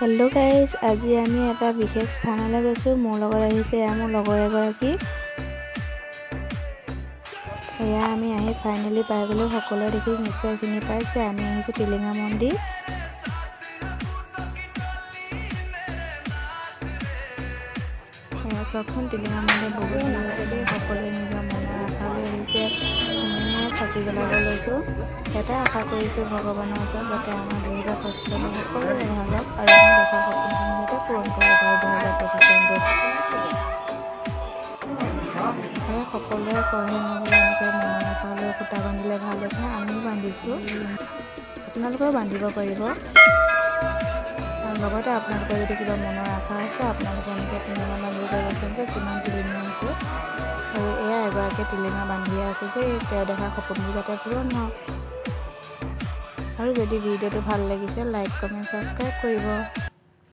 Hello' guys, আজি আমি এটা বিশেষ স্থানলৈ গৈছোঁ। মোৰ লগত আহিছে মোৰ লগৰ এগৰাকী। এয়া আমি আহি ফাইনেলি পাই গ'লোঁ। সকলোৱে দেখি নিশ্চয় চিনি পাইছে, আমি আহিছোঁ টিলিঙা মন্দিৰ। এয়া চাওকচোন, টিলিঙা মন্দিৰ বহুত ভিৰ হৈছে দেই। সকলোৱে নিজৰ মনৰ আশা লৈ আহিছে। ময়ে চাকি জ্বলাব লৈছোঁ। এটাই আশা কৰিছোঁ ভগৱানৰ ওচৰত, যাতে আমাৰ 2025 চনত সকলোৰে ভাল হওক আৰু আমি দেখা সপোনখিনি যাতে পূৰণ কৰিব পাৰোঁ 2025 চনটোত। আৰু সকলোৱে কয় হেনো বোলে এনেকৈ মনৰ আশা লৈ সূতা বান্ধিলে ভাল হয় কিনে, আমিও বান্ধিছোঁ। আপোনালোকেও বান্ধিব পাৰিব। আৰু লগতে আপোনালোকৰ যদি কিবা মনৰ আশা আছে, আপোনালোকে এনেকৈ টিলিঙা বান্ধিব পাৰিব। আচলতে কিমান টিলিঙা আছে, আৰু এয়া এগৰাকী টিলিঙা বান্ধিয়ে আছে যে তেওঁ দেখা সপোনবোৰ যাতে পূৰণ হওক। আৰু যদি ভিডিঅ'টো ভাল লাগিছে, লাইক, কমেণ্ট, ছাবস্ক্ৰাইব কৰিব।